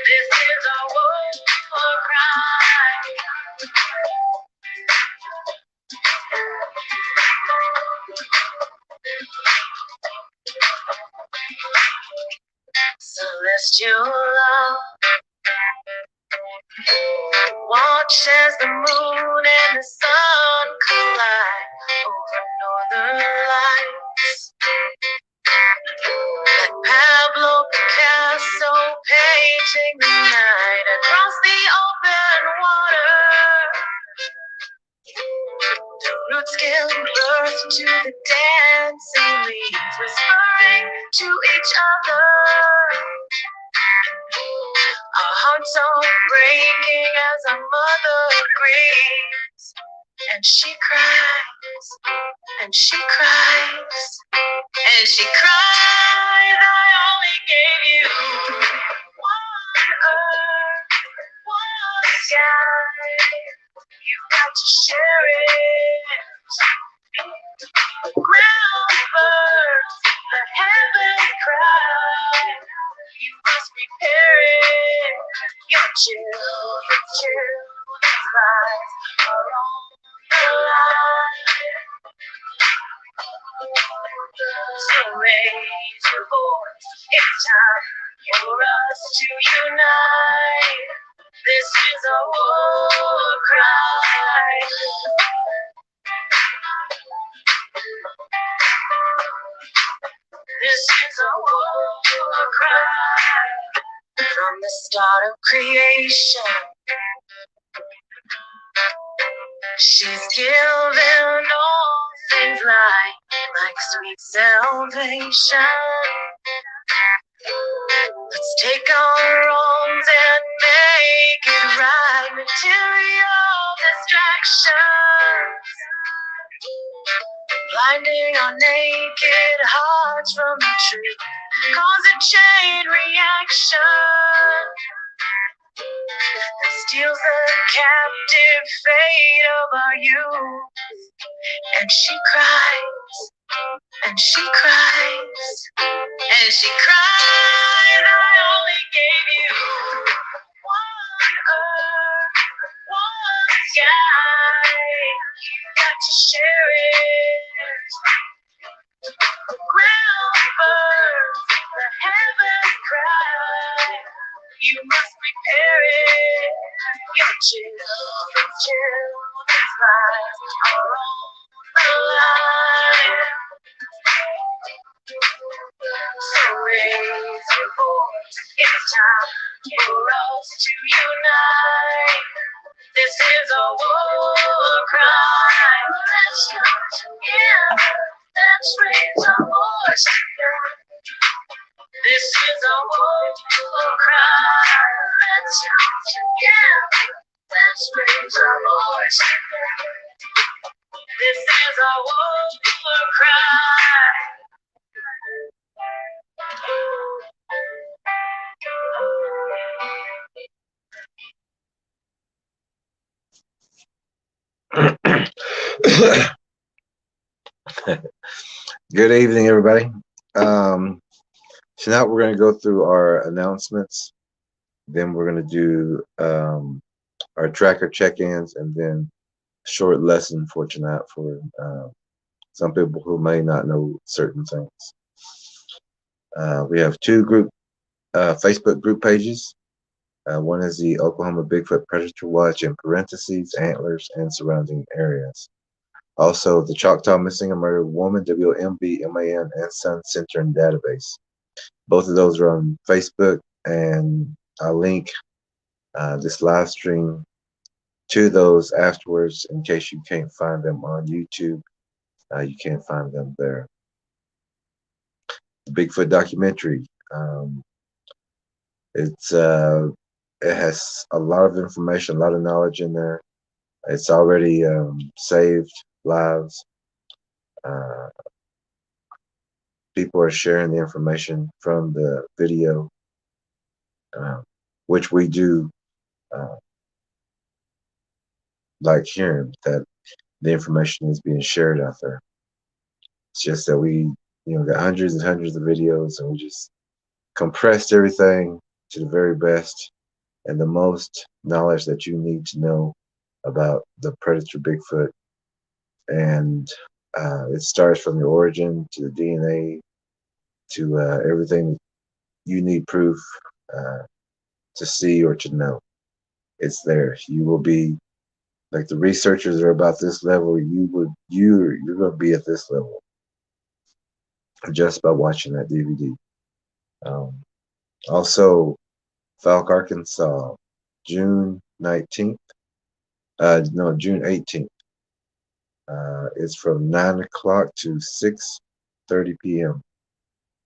This is a war cry. Celestial love, watch as the moon and the sun collide over northern lights. Like Pablo Picasso painting the night across the open water. The roots give birth to the dancing leaves, whispering to each other. Our hearts are breaking as our mother grieves, and she cries, and she cries, and she cries. I only gave you one earth, one sky. You've got to share it. Ground birds, the heavens cry. You must repair it. Your children's lives are on the line. So raise your voice. It's time for us to unite. This is a war cry. This is a war cry. From the start of creation, she's given all things like sweet salvation. Let's take our wrongs and make it right. Material distractions, blinding our naked hearts from the truth, cause a chain reaction that steals the captive fate of our youth. And she cries, and she cries, and she cries. I only gave you one earth, one sky. You got to share it. Ground birds, the heavens cry. You must repair it. Your children's lives are on the line. So raise your voice. It's time for us to unite. This is a war cry. Let's come together. Let's raise our voice. This is a war cry. Let's come together. Let's raise our voice. This is a war cry. Good evening, everybody. So now we're going to go through our announcements. Then we're going to do our tracker check-ins, and then a short lesson for tonight for some people who may not know certain things. We have two Facebook group pages. One is the Oklahoma Bigfoot Predator Watch, in parentheses, Antlers, and surrounding areas. Also, the Choctaw Missing and Murdered Woman, WMBMAN, and Sun Center and Database. Both of those are on Facebook, and I'll link this live stream to those afterwards in case you can't find them on YouTube. You can't find them there. The Bigfoot documentary. It has a lot of information, a lot of knowledge in there. It's already saved lives. People are sharing the information from the video which we do uh, like hearing that the information is being shared out there. It's just that we, got hundreds and hundreds of videos, and we just compressed everything to the very best and the most knowledge that you need to know about the predator Bigfoot. And it starts from the origin to the DNA to everything you need proof to see or to know. It's there. You will be like the researchers are about this level. You're going to be at this level just by watching that DVD. Also, Falk, Arkansas, June 19th. No, June 18th. It's from 9 o'clock to 6:30 p.m.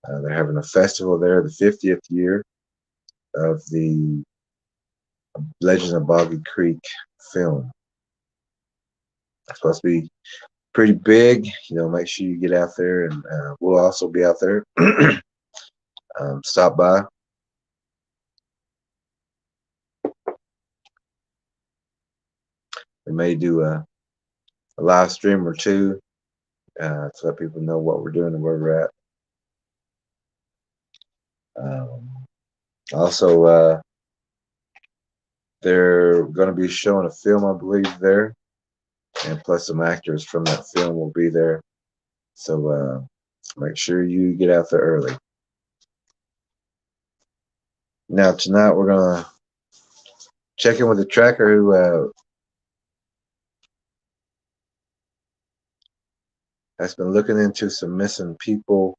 They're having a festival there, the 50th year of the Legend of Boggy Creek film. It's supposed to be pretty big. Make sure you get out there, and we'll also be out there. Stop by. We may do a live stream or two to let people know what we're doing and where we're at. Also, they're going to be showing a film, I believe, there, and plus some actors from that film will be there. So make sure you get out there early. Now tonight we're going to check in with the tracker who has been looking into some missing people,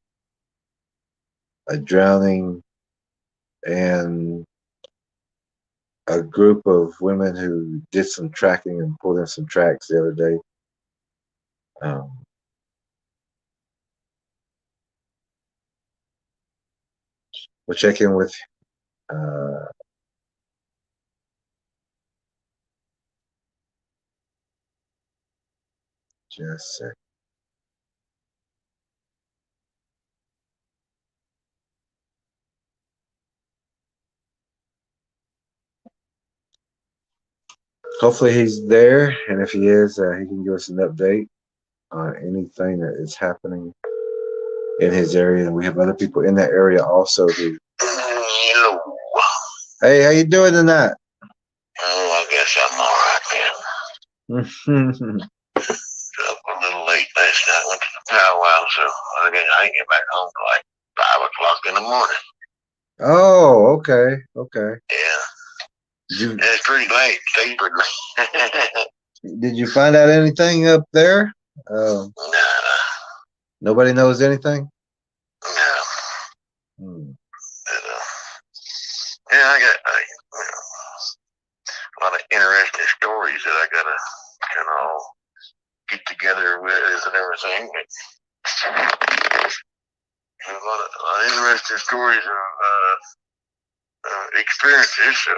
a drowning, and a group of women who did some tracking and pulled in some tracks the other day. We'll check in with just a sec. Hopefully he's there, and if he is, he can give us an update on anything that is happening in his area. And we have other people in that area also who. Hello. Hey, how you doing tonight? Oh, I guess I'm all right then. Up a little late last night. Went to the powwow, so I didn't get back home till like 5 o'clock in the morning. Oh, okay, okay. Yeah. It's pretty late. Stayed pretty late. Did you find out anything up there? Nah. Nobody knows anything? No. Yeah, I got a lot of interesting stories that I gotta kind of get together with and everything. A lot of interesting stories of experiences. So.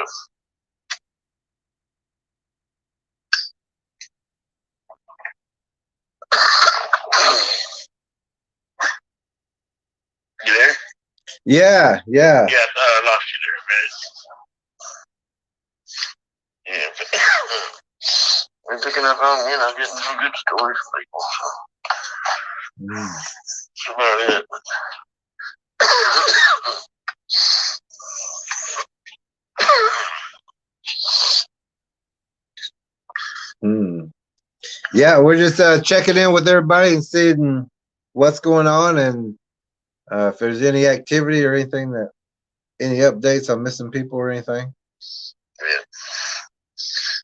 You there? Yeah. Yeah, I lost you there a minute. Yeah. We're picking up on, getting some good stories from people. So. That's about it. Yeah, we're just checking in with everybody and seeing what's going on, and if there's any activity or anything any updates on missing people or anything.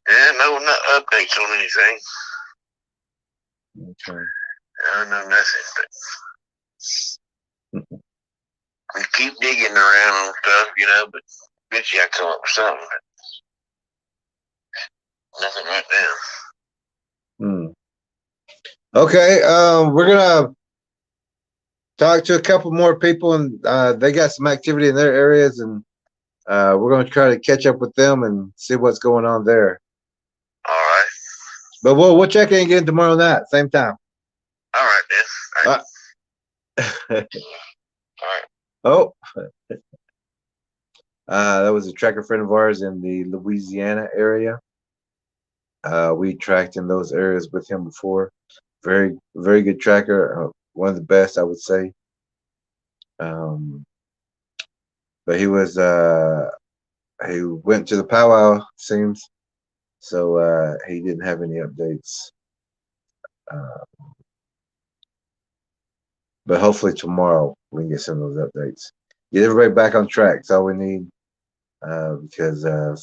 Yeah, no, not updates on anything. Okay. I don't know nothing, but we keep digging around on stuff, but eventually I come up with something. But nothing right now. Okay, we're gonna talk to a couple more people, and they got some activity in their areas, and we're gonna try to catch up with them and see what's going on there. All right. But we'll check in again tomorrow night, same time. All right, then. All right. All right. Oh. That was a tracker friend of ours in the Louisiana area. We tracked in those areas with him before. Very, very good tracker. One of the best, I would say. Um, but he went to the powwow, seems. So he didn't have any updates. Uh, but hopefully tomorrow we can get some of those updates. Get everybody back on track. That's all we need. Because a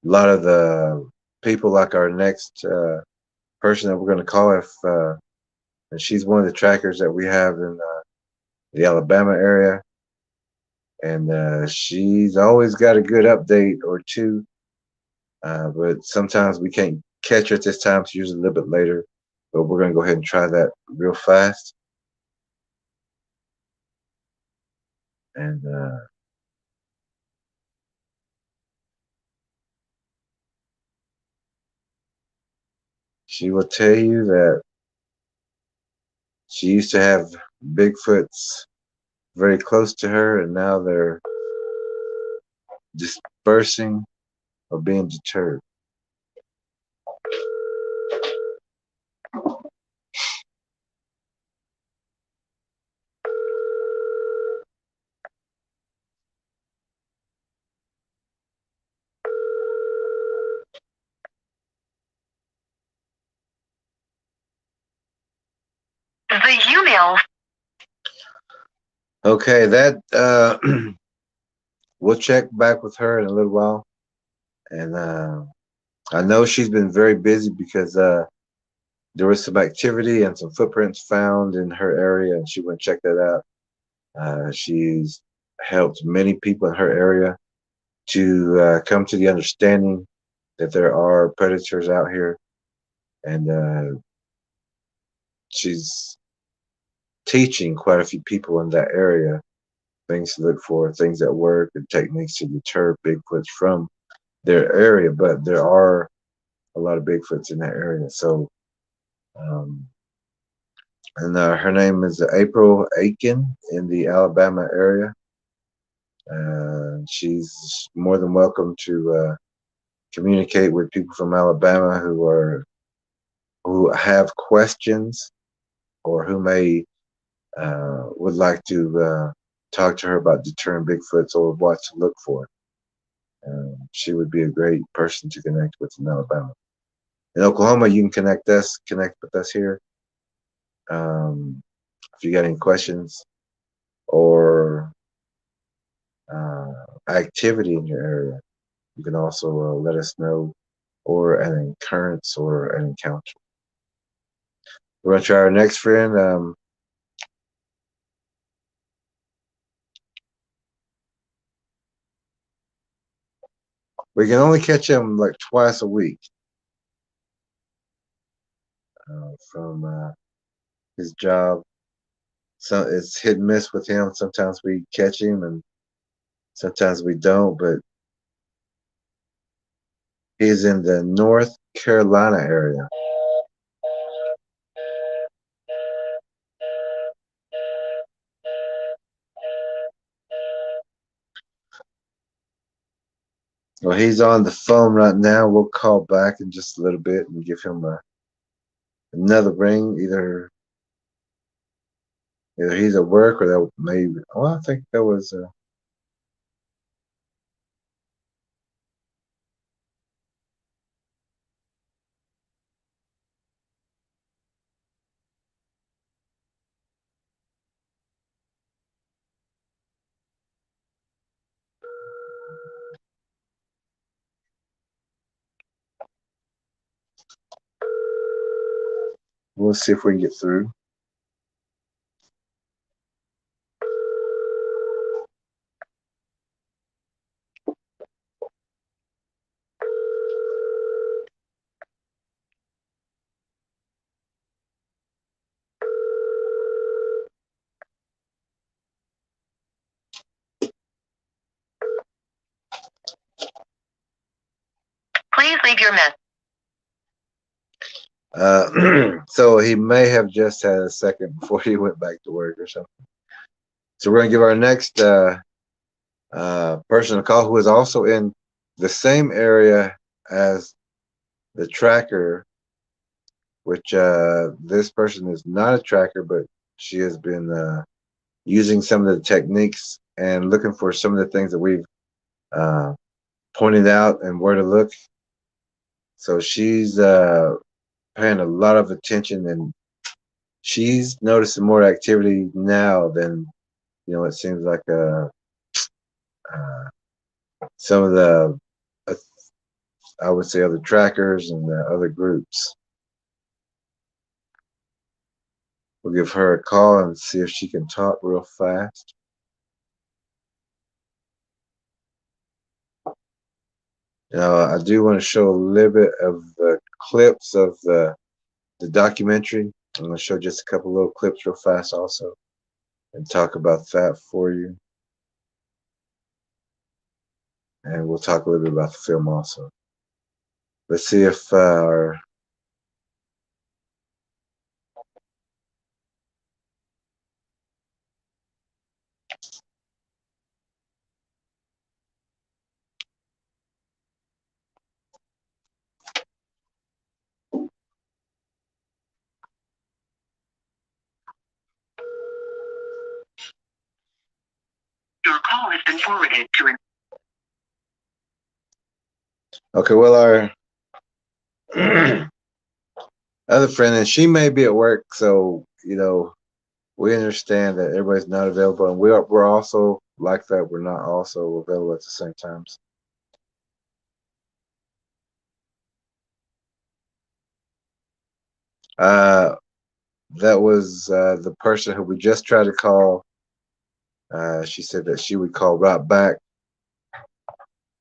lot of the people, like our next person that we're going to call, if and she's one of the trackers that we have in the Alabama area, and she's always got a good update or two. But sometimes we can't catch her at this time. It's usually a little bit later. But we're going to go ahead and try that real fast. And she will tell you that she used to have Bigfoots very close to her, and now they're dispersing or being deterred. The email. Okay, that we'll check back with her in a little while, and I know she's been very busy because there was some activity and some footprints found in her area, and she went to check that out. She's helped many people in her area to come to the understanding that there are predators out here, and she's teaching quite a few people in that area things to look for, things that work, and techniques to deter Bigfoots from their area. But there are a lot of Bigfoots in that area. So, um, and her name is April Aiken in the Alabama area. She's more than welcome to communicate with people from Alabama who have questions or who may would like to talk to her about deterring Bigfoots or what to look for. She would be a great person to connect with in Alabama. In Oklahoma, you can connect with us here. If you got any questions or activity in your area, you can also let us know, or an occurrence or an encounter. We're going to try our next friend. We can only catch him like twice a week from his job. So it's hit and miss with him. Sometimes we catch him and sometimes we don't, but he's in the North Carolina area. Well, he's on the phone right now. We'll call back in just a little bit and give him another ring. Either he's at work or that maybe. Well, I think that was. We'll see if we can get through. Please leave your message. So he may have just had a second before he went back to work or something. So we're gonna give our next person to call who is also in the same area as the tracker, which this person is not a tracker, but she has been using some of the techniques and looking for some of the things that we've pointed out and where to look. So she's paying a lot of attention, and she's noticing more activity now than it seems like some of the I would say other trackers and the other groups. We'll give her a call and see if she can talk real fast. I do want to show a little bit of the clips of the documentary. I'm going to show just a couple little clips real fast also and talk about that for you. And we'll talk a little bit about the film also. Let's see if our Your call has been forwarded to an okay, well, our other friend, and she may be at work, so we understand that everybody's not available, and we're also like that. We're not also available at the same times. That was the person who we just tried to call. She said that she would call right back,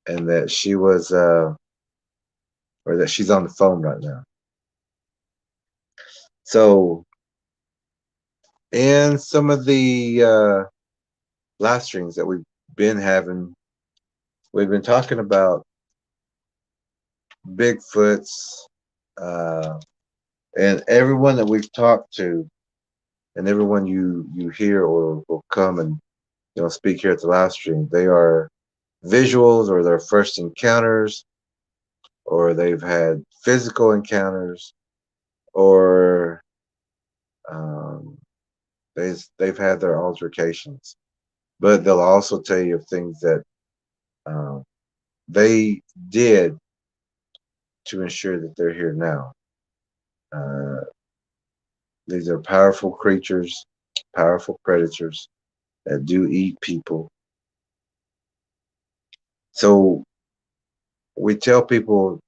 and that she was, or that she's on the phone right now. So, in some of the live streams that we've been having, we've been talking about Bigfoots, and everyone that we've talked to, and everyone you hear or will come and speak here at the live stream, they are visuals or their first encounters, or they've had physical encounters, or they've had their altercations. But they'll also tell you of things that they did to ensure that they're here now. These are powerful creatures, powerful predators that do eat people. So we tell people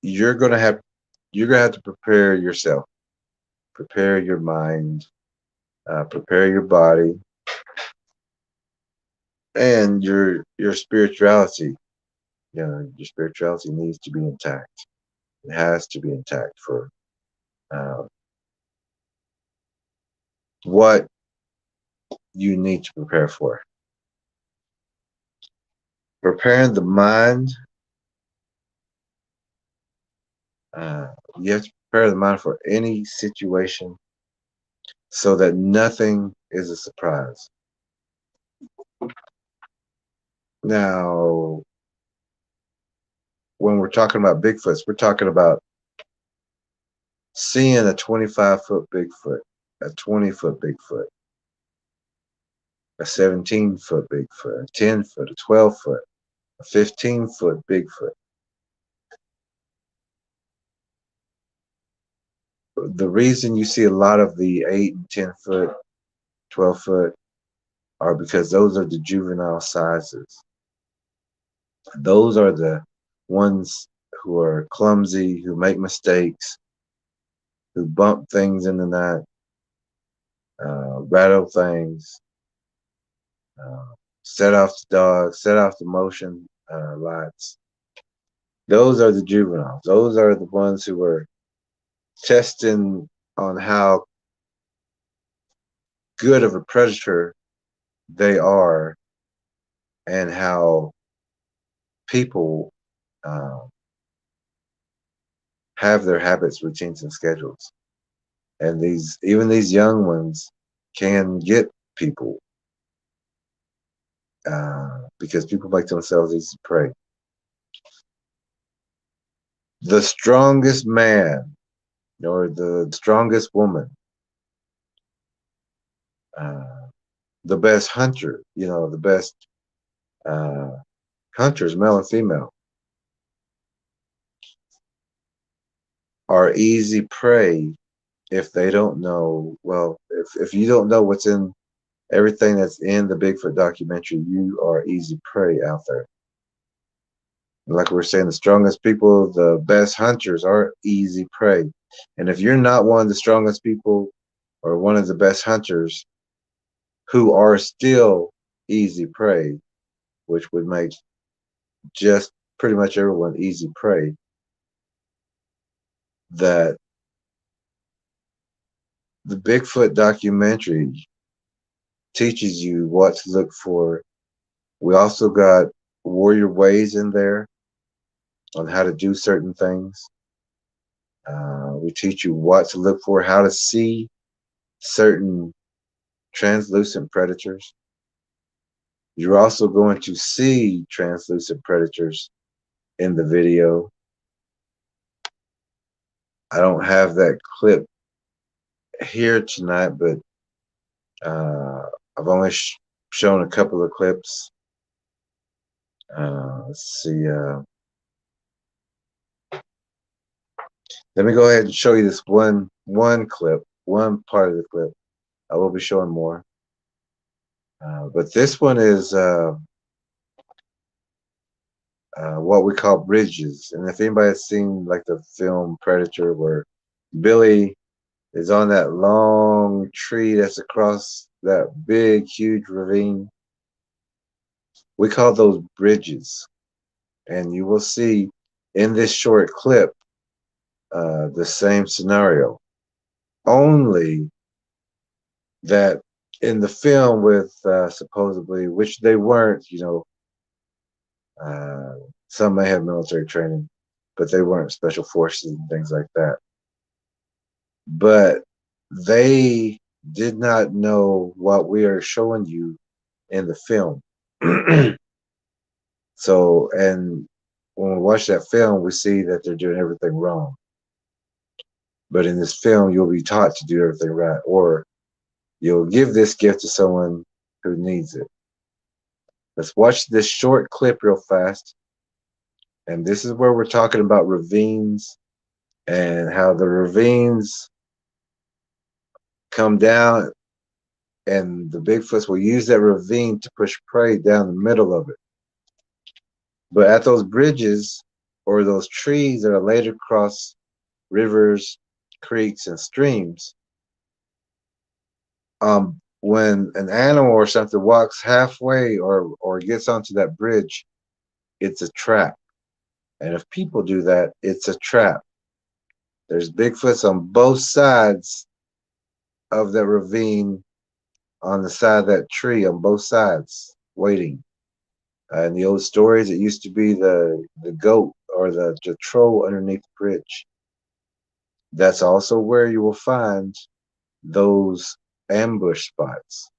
you're gonna have to prepare yourself, prepare your mind, prepare your body, and your spirituality. Your spirituality needs to be intact. It has to be intact for what you need to prepare for. Preparing the mind, you have to prepare the mind for any situation so that nothing is a surprise. Now, when we're talking about Bigfoots, we're talking about seeing a 25-foot Bigfoot, a 20-foot Bigfoot, a 17-foot Bigfoot, a 10-foot, a 12-foot, a 15-foot Bigfoot. The reason you see a lot of the 8 and 10-foot, 12-foot are because those are the juvenile sizes. Those are the ones who are clumsy, who make mistakes, who bump things in the night, rattle things, set off the dogs, set off the motion lights. Those are the juveniles. Those are the ones who are testing on how good of a predator they are and how people have their habits, routines, and schedules. And even these young ones can get people. because people make themselves easy prey. The strongest man or the strongest woman, the best hunter, the best hunters, male and female, are easy prey if they don't know. Well, if you don't know what's in everything that's in the Bigfoot documentary, you are easy prey out there. Like we were saying, the strongest people, the best hunters, are easy prey. And if you're not one of the strongest people or one of the best hunters who are still easy prey, which would make just pretty much everyone easy prey, that the Bigfoot documentary teaches you what to look for. We also got warrior ways in there on how to do certain things. We teach you what to look for, how to see certain translucent predators. You're also going to see translucent predators in the video. I don't have that clip here tonight, but I've only shown a couple of clips. Let's see. Let me go ahead and show you this one clip, one part of the clip. I will be showing more. But this one is what we call bridges. And if anybody has seen like the film Predator, where Billy is on that long tree that's across that big, huge ravine, we call those bridges. And you will see in this short clip the same scenario. Only that in the film with supposedly, which they weren't, some may have military training, but they weren't special forces and things like that. But they did not know what we are showing you in the film. So, and when we watch that film, we see that they're doing everything wrong. But in this film, you'll be taught to do everything right, or you'll give this gift to someone who needs it. Let's watch this short clip real fast. And this is where we're talking about ravines and how the ravines come down and the Bigfoots will use that ravine to push prey down the middle of it. But at those bridges or those trees that are laid across rivers, creeks, and streams, when an animal or something walks halfway or gets onto that bridge, it's a trap. And if people do that, it's a trap. There's Bigfoots on both sides of that ravine, on the side of that tree, on both sides, waiting. In the old stories, it used to be the goat or the troll underneath the bridge. That's also where you will find those ambush spots.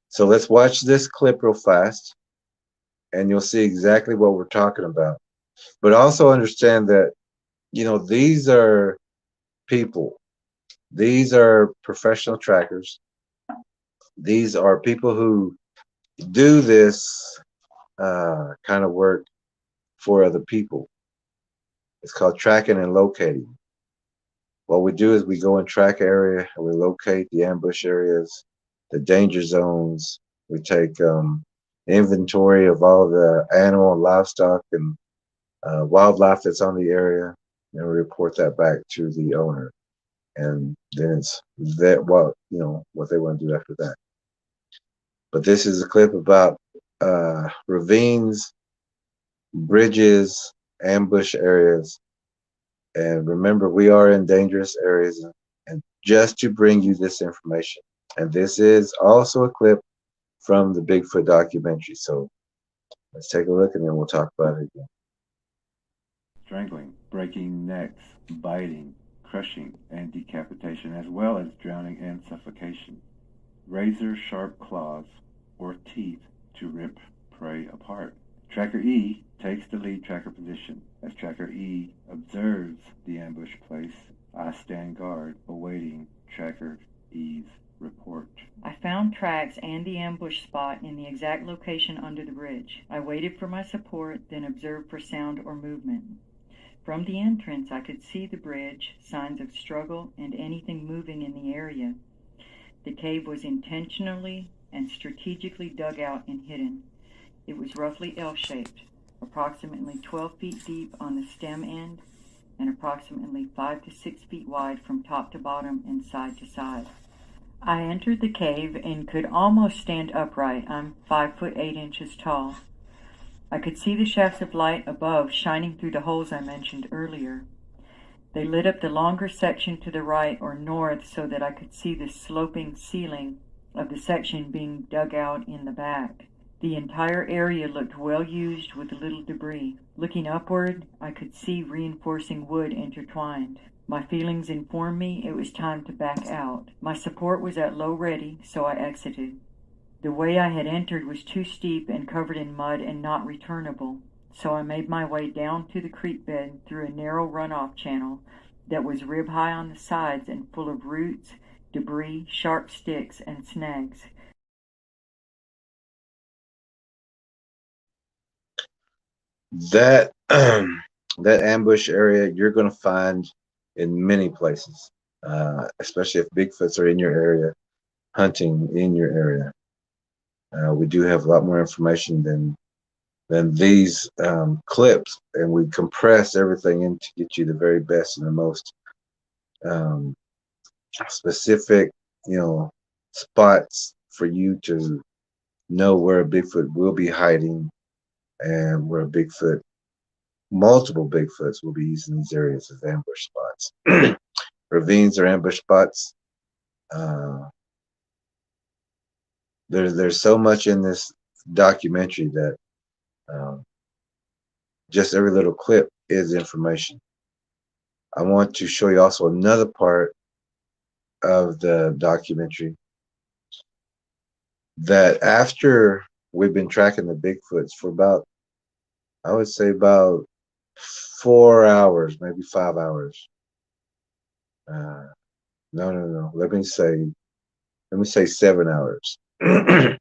So let's watch this clip real fast, and you'll see exactly what we're talking about. But also understand that, these are people. These are professional trackers. These are people who do this kind of work for other people. It's called tracking and locating. What we do is we go and track area and we locate the ambush areas, the danger zones. We take inventory of all the animal and livestock and wildlife that's on the area, and we report that back to the owner. And then it's that what they want to do after that. But this is a clip about ravines, bridges, ambush areas. And remember, we are in dangerous areas, and just to bring you this information. And this is also a clip from the Bigfoot documentary. So let's take a look and then we'll talk about it again. Strangling, breaking necks, biting, crushing, and decapitation, as well as drowning and suffocation. Razor-sharp claws or teeth to rip prey apart. Tracker E takes the lead tracker position. As Tracker E observes the ambush place, I stand guard, awaiting Tracker E's report. I found tracks and the ambush spot in the exact location under the bridge. I waited for my support, then observed for sound or movement. From the entrance, I could see the bridge, signs of struggle, and anything moving in the area. The cave was intentionally and strategically dug out and hidden. It was roughly L-shaped, approximately 12 feet deep on the stem end, and approximately 5 to 6 feet wide from top to bottom and side to side. I entered the cave and could almost stand upright. I'm 5 foot 8 inches tall. I could see the shafts of light above shining through the holes I mentioned earlier. They lit up the longer section to the right or north so that I could see the sloping ceiling of the section being dug out in the back. The entire area looked well used with little debris. Looking upward, I could see reinforcing wood intertwined. My feelings informed me it was time to back out. My support was at low ready, so I exited. The way I had entered was too steep and covered in mud and not returnable, so I made my way down to the creek bed through a narrow runoff channel that was rib-high on the sides and full of roots, debris, sharp sticks, and snags. That that ambush area you're going to find in many places, especially if Bigfoots are in your area, hunting in your area. We do have a lot more information than these clips, and we compress everything in to get you the very best and the most specific, spots for you to know where a Bigfoot will be hiding and where multiple Bigfoots will be using these areas as ambush spots. Ravines are ambush spots. There's so much in this documentary that just every little clip is information. I want to show you also another part of the documentary that after we've been tracking the Bigfoots for about, I would say about 4 hours, maybe 5 hours. No. Let me say 7 hours. We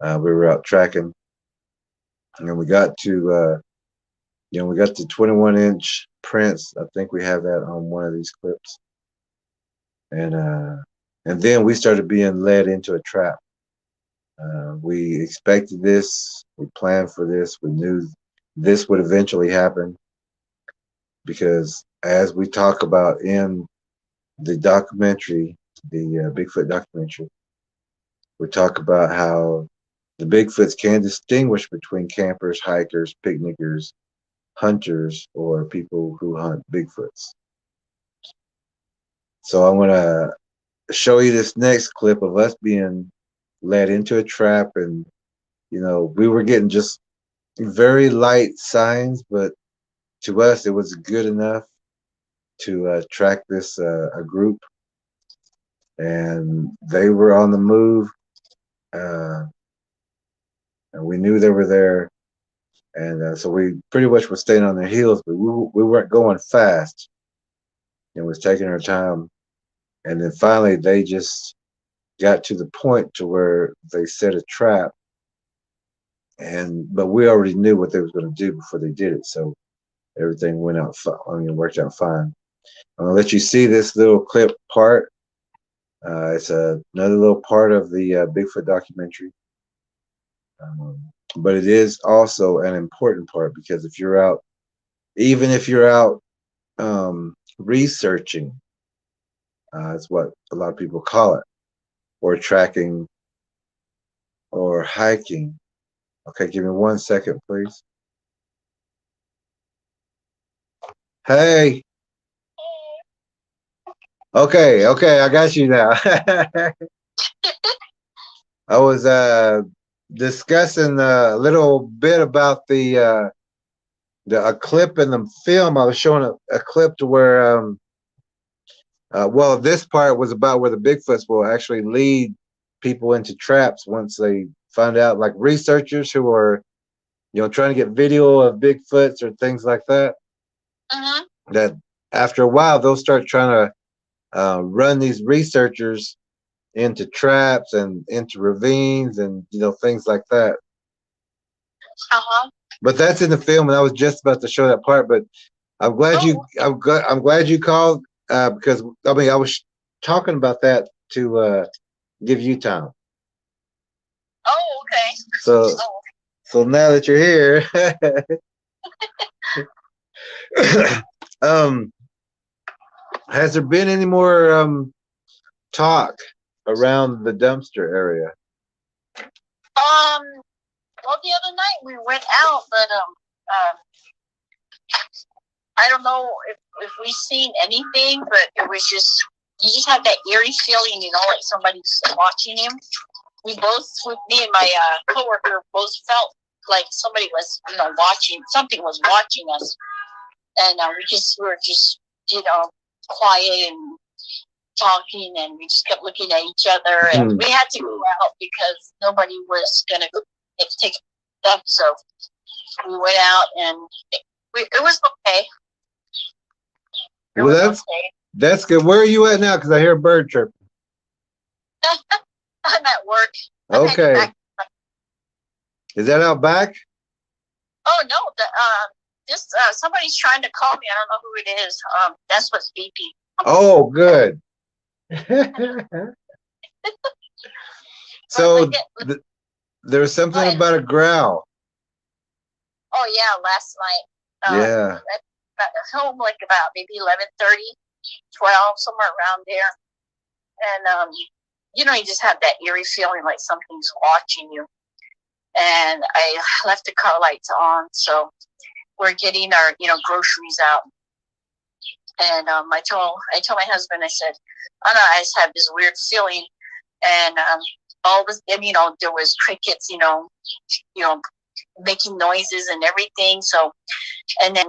were out tracking, and we got to we got to 21-inch prints. I think we have that on one of these clips, and then we started being led into a trap. We expected this. We planned for this. We knew this would eventually happen because, as we talk about in the documentary, the Bigfoot documentary, we talk about how the Bigfoots can distinguish between campers, hikers, picnickers, hunters, or people who hunt Bigfoots. So I want to show you this next clip of us being led into a trap, and we were getting just very light signs, but to us it was good enough to track this a group, and they were on the move, and we knew they were there, and so we pretty much were staying on their heels, but we weren't going fast, and was taking our time, and then finally they just got to the point to where they set a trap, but we already knew what they was going to do before they did it, so everything worked out fine. I'm gonna let you see this little clip part. It's another little part of the Bigfoot documentary, but it is also an important part because even if you're out researching, it's what a lot of people call it, or tracking or hiking. Okay, give me 1 second, please. Hey. Okay, I got you now. I was discussing a little bit about a clip in the film. I was showing a clip to where this part was about where the Bigfoots will actually lead people into traps once they found out, like researchers who are, trying to get video of Bigfoots or things like that, that after a while they'll start trying to run these researchers into traps and into ravines and things like that. But that's in the film, and I was just about to show that part. But I'm glad I'm glad you called, because I mean I was talking about that to give you time. Oh, okay. So now that you're here, has there been any more talk around the dumpster area? Well, the other night we went out, but I don't know if we seen anything, but it was just, you just had that eerie feeling, like somebody's watching him. Me and my coworker both felt like somebody was, watching, something was watching us. And we were just, quiet and talking, and we just kept looking at each other, and we had to go out because nobody was going to take stuff. So we went out, and it was okay. That's good. Where are you at now? Because I hear a bird chirping. I'm at work. Okay. Is that out back? Oh no, just somebody's trying to call me. I don't know who it is. That's what's beeping. Oh, good. So there was something about a growl. Oh yeah, last night. Yeah. At home, like about maybe 11:30, 12, somewhere around there. And you just have that eerie feeling like something's watching you. And I left the car lights on, so we're getting our groceries out. And I told my husband, I said, I don't know, I just have this weird feeling. And all this, and there was crickets, making noises and everything. So, and then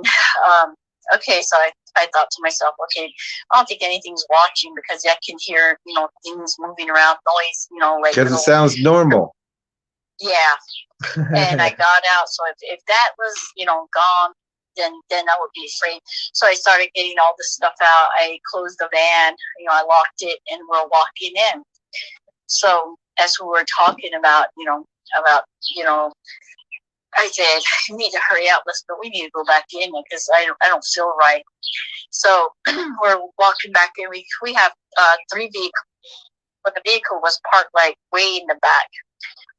okay, so I thought to myself, okay, I don't think anything's watching, because I can hear things moving around, noise, like, because it sounds normal. Yeah. And I got out. So if that was gone, then I would be afraid. So I started getting all this stuff out. I closed the van, I locked it, and we're walking in. So as we were talking about I said, you need to hurry up. We need to go back in because I don't feel right. So we're walking back in. We have 3 vehicles, but the vehicle was parked like way in the back,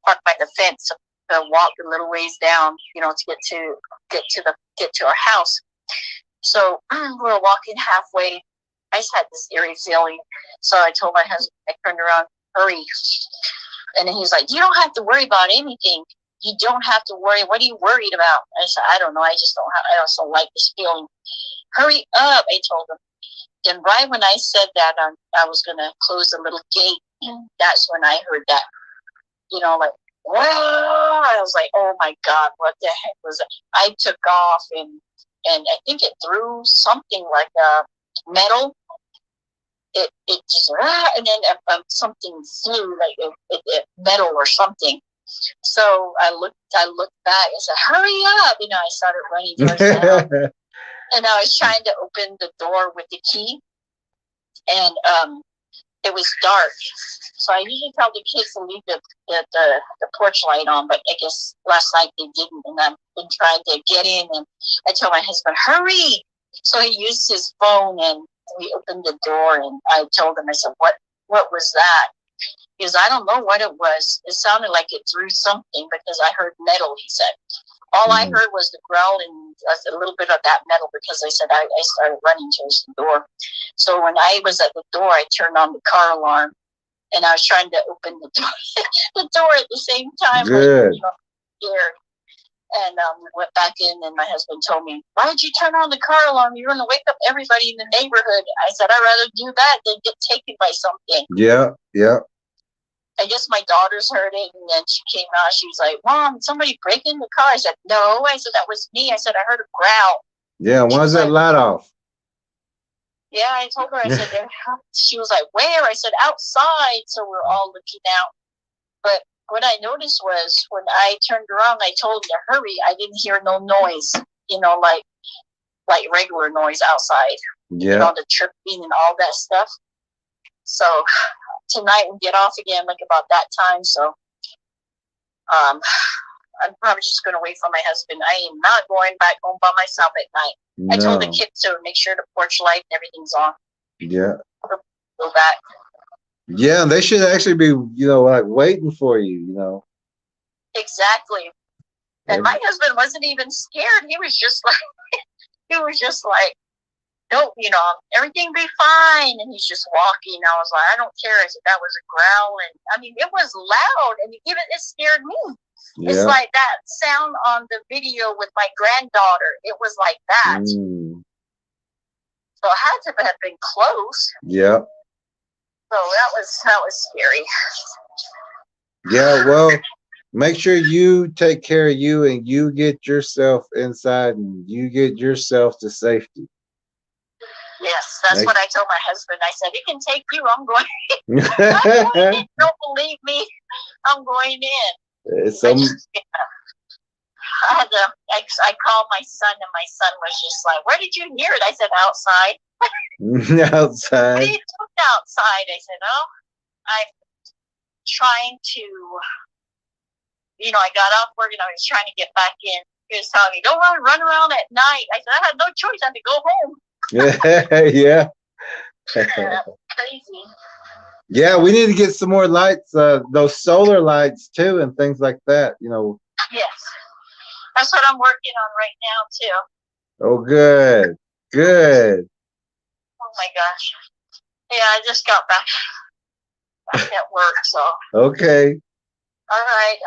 parked by the fence. So to walk a little ways down, to get to our house. So we're walking halfway. I just had this eerie feeling. So I told my husband, I turned around, hurry. And then he's like, you don't have to worry about anything. You don't have to worry. What are you worried about? I said, I don't know. I just don't like this feeling. Hurry up, I told him. And right when I said that, I was going to close the little gate. That's when I heard that, like, whoa! I was like, oh my God, what the heck was that? I took off, and I think it threw something like a metal. It just, and then something flew, like a metal or something. So I looked back and said, hurry up! I started running towards the house. And I was trying to open the door with the key. And it was dark. So I usually tell the kids to leave the porch light on, but I guess last night they didn't. And I've been trying to get in, and I told my husband, hurry! So he used his phone, and we opened the door, and I told him, I said, what was that? Because I don't know what it was. It sounded like it threw something, because I heard metal, he said. All I heard was the growl and a little bit of that metal, because I said I started running towards the door. So when I was at the door, I turned on the car alarm, and I was trying to open the door at the same time. Good. Like, scared. And we went back in, and my husband told me, why did you turn on the car alarm? You're going to wake up everybody in the neighborhood. I said, I'd rather do that than get taken by something. Yeah. I guess my daughters heard it, and then she came out. She was like, Mom, somebody break in the car. I said, no. I said, that was me. I said, I heard a growl. Yeah, why's that light off? Yeah, I told her. I said, she was like, where? I said, outside. So we're all looking out. But what I noticed was when I turned around, I told him to hurry. I didn't hear no noise, like regular noise outside. Yeah. The chirping and all that stuff. So tonight we get off again, like about that time. So I'm probably just going to wait for my husband. I am not going back home by myself at night. No. I told the kids to make sure the porch light and everything's on. Yeah. Go back. Yeah, they should actually be, like waiting for you, Exactly. And my husband wasn't even scared. He was just like, no, everything be fine. And he's just walking. I was like, I don't care. I said, that was a growling. I mean, it was loud, and it scared me. Yeah. It's like that sound on the video with my granddaughter. It was like that. So it had to have been close. Yeah. So that was scary. Yeah, well, make sure you take care of you and you get yourself inside and you get yourself to safety. Yes, that's what I told my husband. I said, it can take you. I'm going in. Don't believe me. I'm going in. I called my son, and my son was just like, where did you hear it? I said, outside. Outside. What are you doing outside? I said, oh, I'm trying to, I got off work and I was trying to get back in. He was telling me, don't run around at night. I said, I had no choice. I had to go home. Yeah. Crazy. Yeah, we need to get some more lights, those solar lights too, and things like that, Yes. That's what I'm working on right now too. Oh, good. Good. Oh my gosh. Yeah, I just got back at work, so. Okay. All right.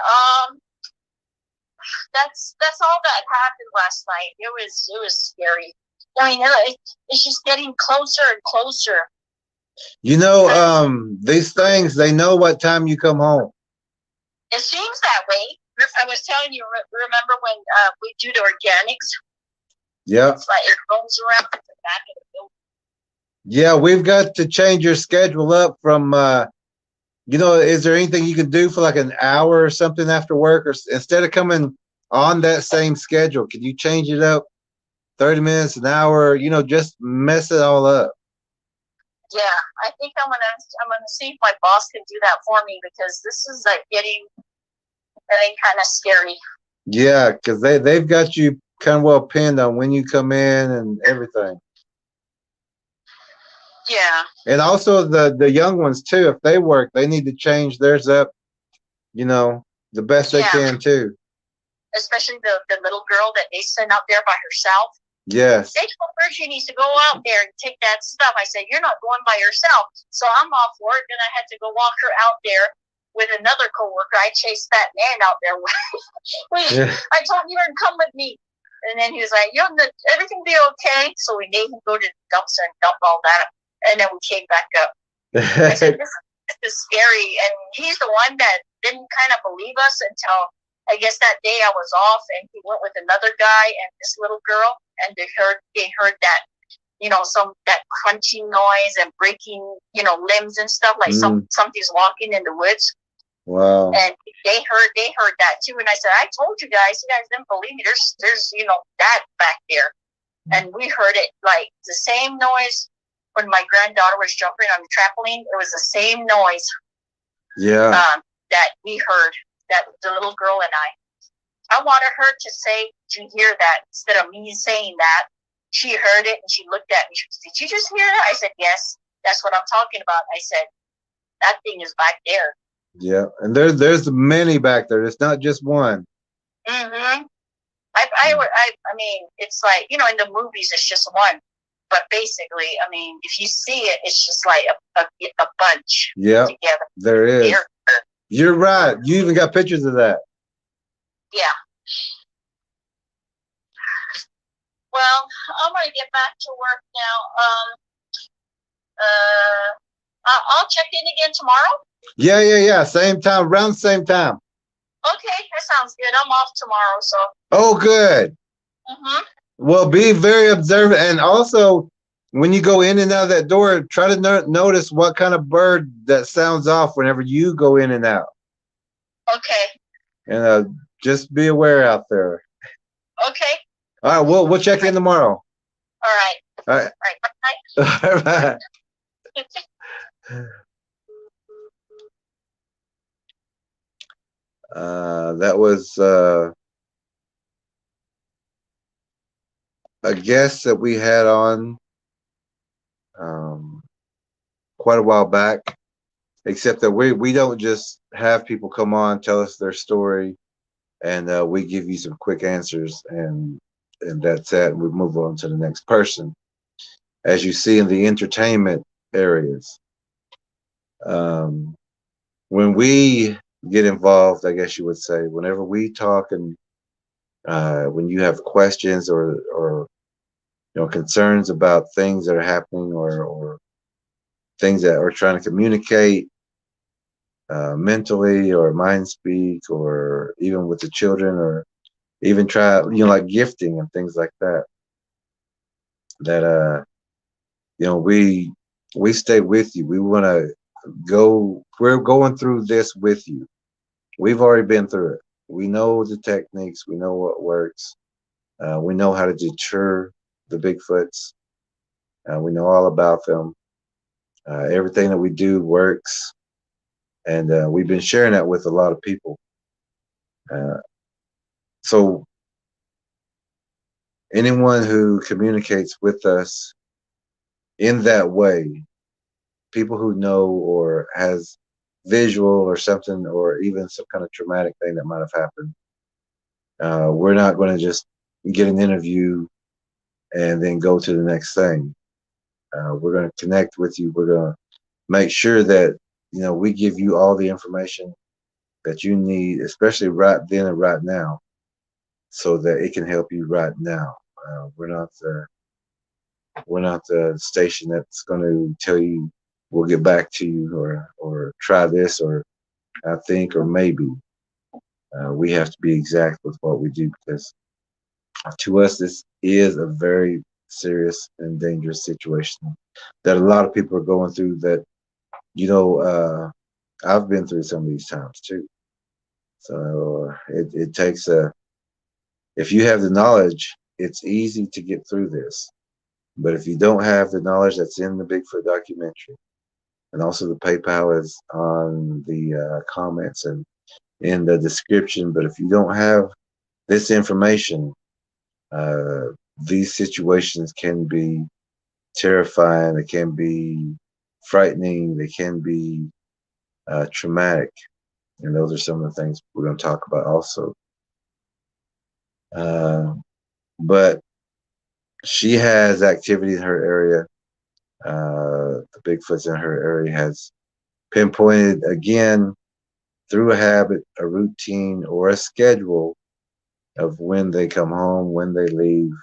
That's all that happened last night. It was scary. I mean, it's just getting closer and closer. These things, they know what time you come home. It seems that way. I was telling you, remember when we do the organics? Yeah. It's like it roams around at the back of the building. Yeah, we've got to change your schedule up from, is there anything you can do for like an hour or something after work? Or instead of coming on that same schedule, can you change it up 30 minutes, an hour, just mess it all up? Yeah, I think I'm gonna see if my boss can do that for me, because this is like getting kind of scary. Yeah, because they've got you kind of well pinned on when you come in and everything. Yeah. And also the young ones too, if they work, they need to change theirs up, the best they can too. Especially the little girl that they sent out there by herself. Yes. They told her she needs to go out there and take that stuff. I said, you're not going by yourself. So I'm off work, and I had to go walk her out there with another coworker. I chased that man out there. I told him, you didn't come with me. And then he was like, everything be okay? So we made him go to the dumpster and dump all that. And then we came back up. I said, this is scary. And he's the one that didn't kind of believe us until, I guess, that day I was off, and he went with another guy and this little girl, and they heard that, that crunching noise and breaking, limbs and stuff, like something's walking in the woods. Wow. And they heard that too. And I said, I told you guys didn't believe me. There's that back there. And we heard it, like the same noise when my granddaughter was jumping on the trampoline. It was the same noise. Yeah. That we heard, that the little girl and I wanted her to say, did you hear that? Instead of me saying that, she heard it and she looked at me. She said, did you just hear that? I said, yes, that's what I'm talking about. I said, that thing is back there. Yeah, and there's many back there. It's not just one. Mm-hmm. I mean, it's like, in the movies, it's just one. But basically, I mean, if you see it, it's just like a bunch together. There is. You're right. You even got pictures of that. Yeah. Well, I'm going to get back to work now. I'll check in again tomorrow. Yeah. Same time, around the same time. Okay, that sounds good. I'm off tomorrow, so. Oh, good. Mm-hmm. Well, be very observant, and also when you go in and out of that door, try to notice what kind of bird that sounds off whenever you go in and out. Okay. And just be aware out there. Okay. All right, we'll check in tomorrow. All right. All right. All right. Bye. All right. That was a guest that we had on quite a while back. Except that we don't just have people come on, tell us their story, and we give you some quick answers, and that's it. And we move on to the next person. As you see in the entertainment areas, when we get involved, I guess you would say, whenever we talk and when you have questions or concerns about things that are happening or things that are trying to communicate mentally or mind speak or even with the children or even try like gifting and things like that we stay with you. We want to we're going through this with you. We've already been through it. We know the techniques, we know what works, we know how to deter the Bigfoots, we know all about them. Everything that we do works, and we've been sharing that with a lot of people. So anyone who communicates with us in that way, people who know or has visual or something, or even some kind of traumatic thing that might have happened, we're not going to just get an interview and then go to the next thing. We're going to connect with you. We're going to make sure that we give you all the information that you need, especially right then and right now, so that it can help you right now. We're not the station that's going to tell you we'll get back to you or try this or I think or maybe. We have to be exact with what we do because to us this is a very serious and dangerous situation that a lot of people are going through. That I've been through some of these times too. So it takes if you have the knowledge, it's easy to get through this. But if you don't have the knowledge that's in the Bigfoot documentary, and also the PayPal is on the comments and in the description. But if you don't have this information, uh, these situations can be terrifying. They can be frightening. They can be traumatic. And those are some of the things we're going to talk about also. But she has activity in her area. The Bigfoots in her area has pinpointed again through a habit, a routine, or a schedule of when they come home, when they leave,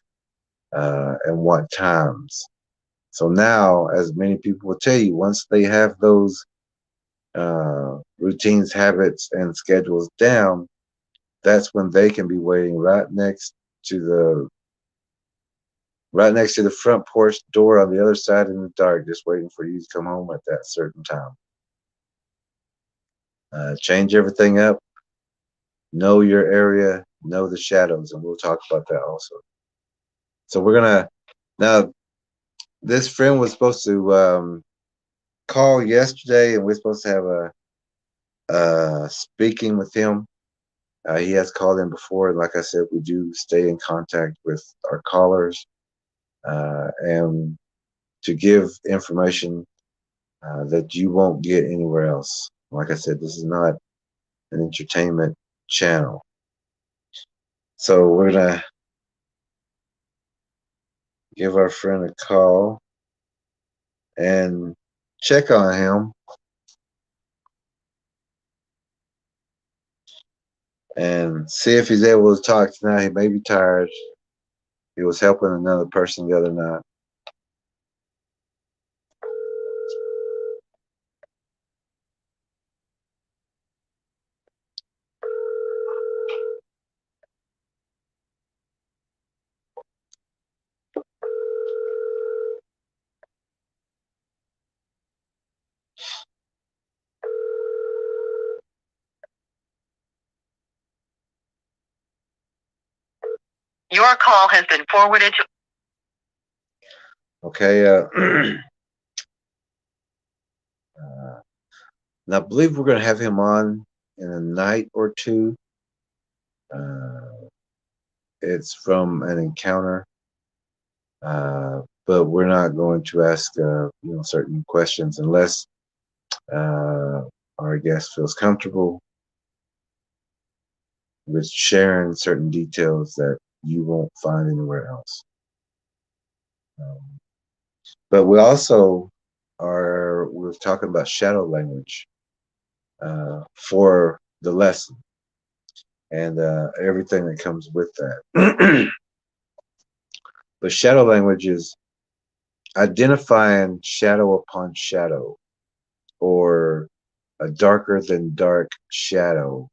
and what times. So now, as many people will tell you, once they have those routines, habits, and schedules down, that's when they can be waiting right next to the front porch door on the other side in the dark, just waiting for you to come home at that certain time. Change everything up. Know your area. Know the shadows, and we'll talk about that also. So we're gonna now. This friend was supposed to call yesterday, and we're supposed to have a speaking with him. He has called in before, and like I said, we do stay in contact with our callers and to give information that you won't get anywhere else. Like I said, this is not an entertainment channel. So we're gonna give our friend a call and check on him and see if he's able to talk tonight. He may be tired. He was helping another person the other night. Your call has been forwarded to. Okay. And I believe we're going to have him on in a night or two. It's from an encounter, but we're not going to ask certain questions unless our guest feels comfortable with sharing certain details that you won't find anywhere else. But we also we're talking about shadow language for the lesson and everything that comes with that. But shadow language is identifying shadow upon shadow, or a darker than dark shadow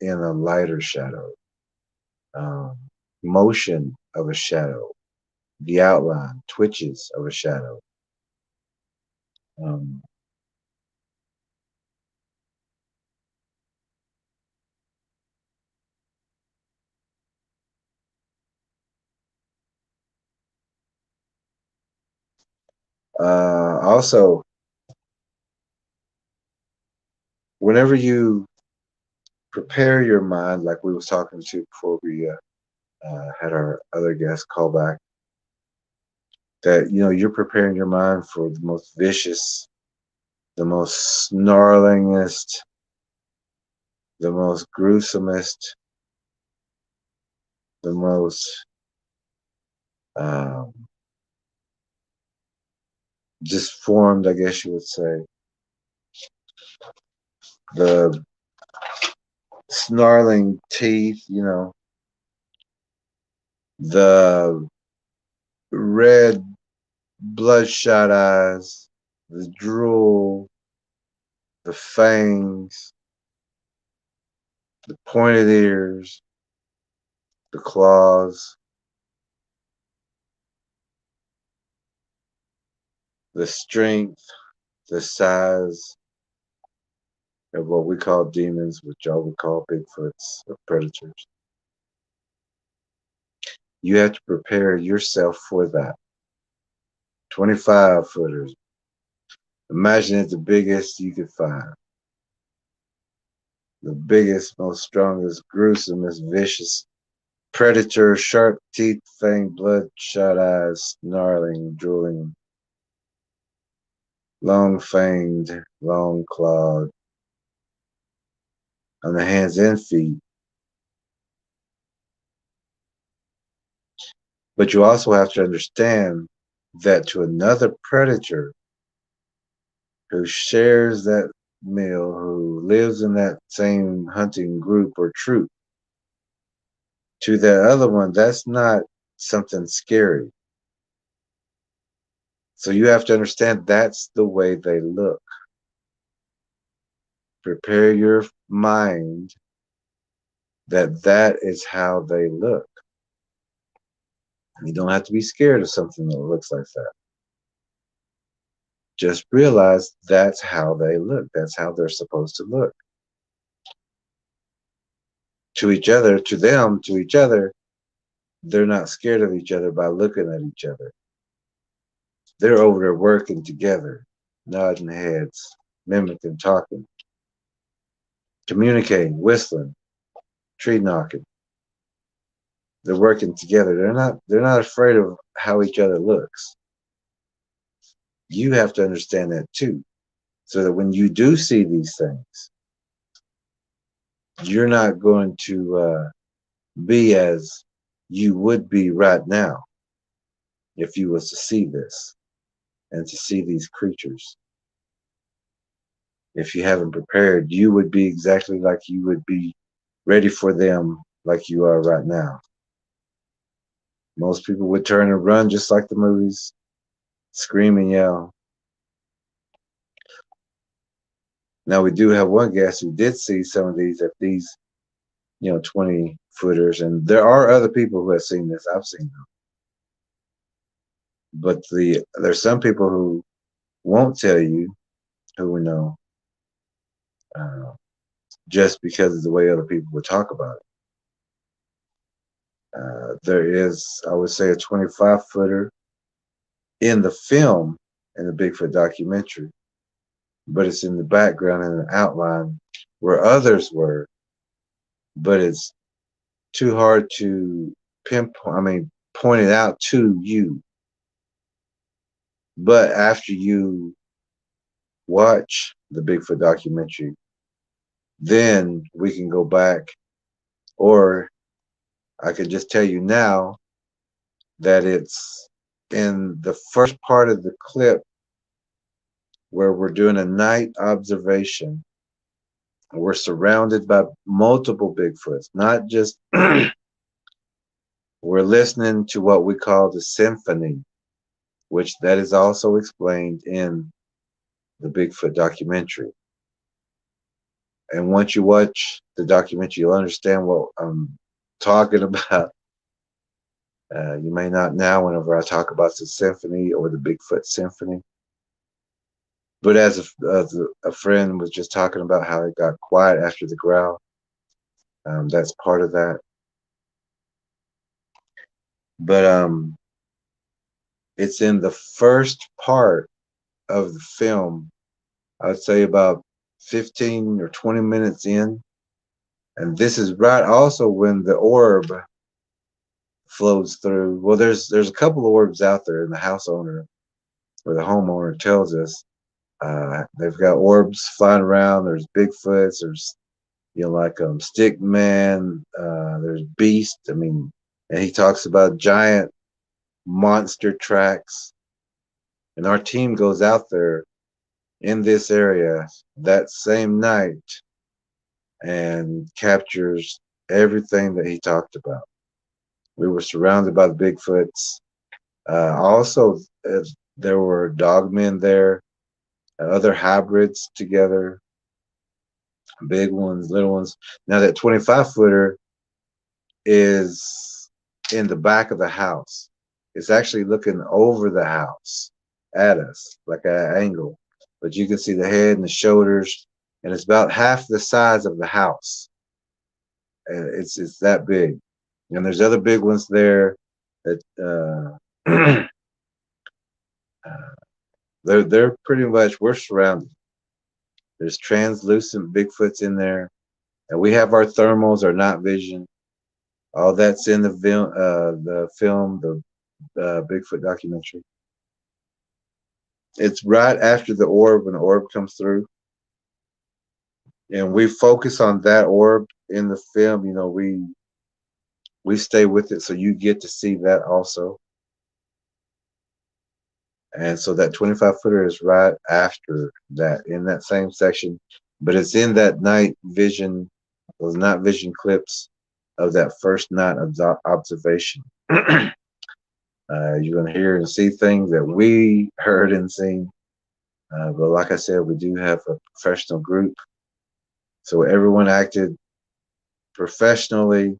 in a lighter shadow, motion of a shadow, the outline, twitches of a shadow. Also, whenever you prepare your mind, like we was talking to before we had our other guest call back, that you're preparing your mind for the most vicious, the most snarlingest, the most gruesomest, the most disformed, I guess you would say, the snarling teeth, the red bloodshot eyes, the drool, the fangs, the pointed ears, the claws, the strength, the size of what we call demons, which y'all would call Bigfoots or predators. You have to prepare yourself for that. 25 footers. Imagine it the biggest you could find. The biggest, most strongest, gruesomest, vicious predator, sharp teeth, fanged, bloodshot eyes, snarling, drooling, long fanged, long clawed, on the hands and feet. But you also have to understand that to another predator who shares that meal, who lives in that same hunting group or troop, to that other one, that's not something scary. So you have to understand that's the way they look. Prepare your mind that that is how they look. You don't have to be scared of something that looks like that. Just realize that's how they look. That's how they're supposed to look. To each other, to them, to each other, they're not scared of each other by looking at each other. They're over there working together, nodding heads, mimicking, talking, communicating, whistling, tree knocking. They're working together. They're not afraid of how each other looks. You have to understand that too. So that when you do see these things, you're not going to be as you would be right now if you was to see this and to see these creatures. If you haven't prepared, you would be exactly like you would be ready for them like you are right now. Most people would turn and run just like the movies, scream and yell. Now we do have one guest who did see some of these at these 20 footers, and there are other people who have seen this. I've seen them. But there's some people who won't tell you, who we know, just because of the way other people would talk about it. There is, I would say, a 25-footer in the film, in the Bigfoot documentary, but it's in the background and the outline where others were, but it's too hard to pinpoint, point it out to you. But after you watch the Bigfoot documentary, then we can go back, or I could just tell you now that it's in the first part of the clip where we're doing a night observation. We're surrounded by multiple Bigfoots, not just, we're listening to what we call the symphony, which that is also explained in the Bigfoot documentary. And once you watch the documentary, you'll understand what I'm talking about. You may not now whenever I talk about the symphony or the Bigfoot symphony. But as a friend was just talking about how it got quiet after the growl, that's part of that. But it's in the first part of the film, I would say about 15 or 20 minutes in. And this is right also when the orb flows through. Well, there's a couple of orbs out there, and the house owner or the homeowner tells us they've got orbs flying around. There's Bigfoots. There's like Stick Man. There's Beast. And he talks about giant monster tracks. And our team goes out there in this area that same night and captures everything that he talked about. We were surrounded by the Bigfoots. Also, there were dogmen there, other hybrids together, big ones, little ones. Now that 25-footer is in the back of the house. It's actually looking over the house at us, like at an angle. But you can see the head and the shoulders, and it's about half the size of the house. And it's that big. And there's other big ones there that they're pretty much, we're surrounded. There's translucent Bigfoots in there, and we have our thermals, our night vision. All that's in the film, the Bigfoot documentary. It's right after the orb, when the orb comes through, and we focus on that orb in the film. We stay with it, so you get to see that also. And so that 25-footer is right after that, in that same section, but it's in that night vision, those night vision clips of that first night observation. You're going to hear and see things that we heard and seen. But like I said, we do have a professional group. So everyone acted professionally,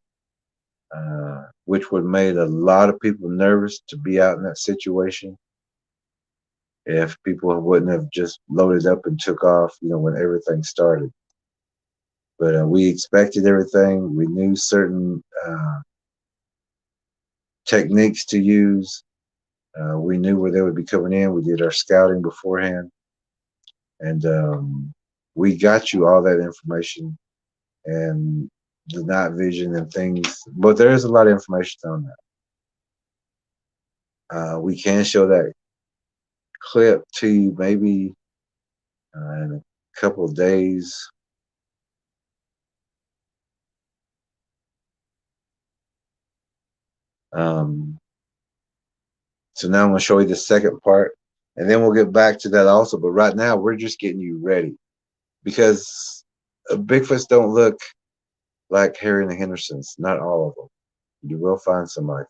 which would have made a lot of people nervous to be out in that situation if people wouldn't have just loaded up and took off, when everything started. But we expected everything. We knew certain techniques to use. We knew where they would be coming in. We did our scouting beforehand. And we got you all that information and the night vision and things. But there is a lot of information on that. We can show that clip to you maybe in a couple of days. So now I'm going to show you the second part, and then we'll get back to that also. But right now, we're just getting you ready, because Bigfoots don't look like Harry and the Hendersons. Not all of them. You will find some like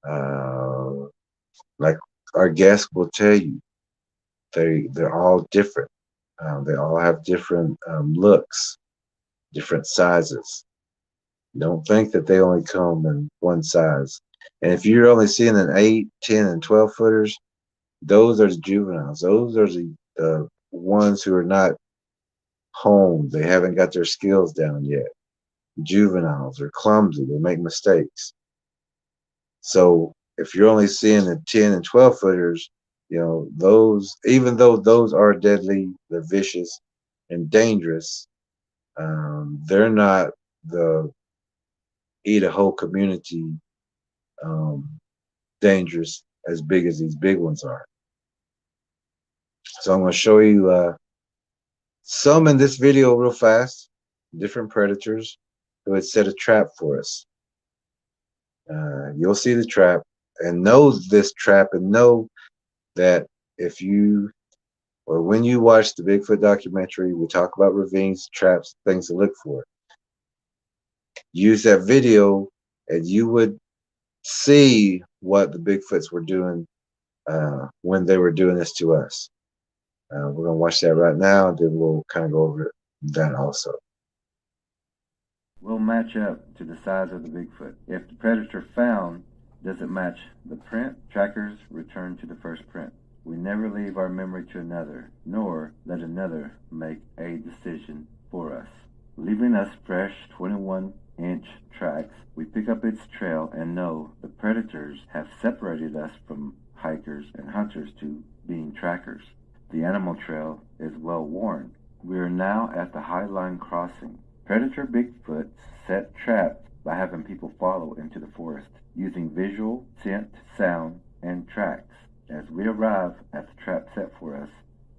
that. Like our guests will tell you, they're all different. They all have different looks, different sizes. Don't think that they only come in one size. And if you're only seeing an 8, 10, and 12 footers, those are the juveniles. Those are the ones who are not home. They haven't got their skills down yet. juveniles or clumsy. They make mistakes. So if you're only seeing the 10 and 12 footers, those, even though those are deadly, they're vicious and dangerous, they're not the eat a whole community um, dangerous as big as these big ones are. So I'm going to show you some in this video real fast, different predators who had set a trap for us. You'll see the trap and know this trap and know that if you or when you watch the Bigfoot documentary, we talk about ravines, traps, things to look for. Use that video and you would see what the Bigfoots were doing when they were doing this to us. We're going to watch that right now, and then we'll kind of go over that also. Will match up to the size of the Bigfoot. If the predator found doesn't match the print, trackers return to the first print. We never leave our memory to another, nor let another make a decision for us. Leaving us fresh 21-inch tracks, we pick up its trail and know the predators have separated us from hikers and hunters to being trackers. The animal trail is well worn. We are now at the High Line crossing. Predator Bigfoot set traps by having people follow into the forest, using visual, scent, sound, and tracks. As we arrive at the trap set for us,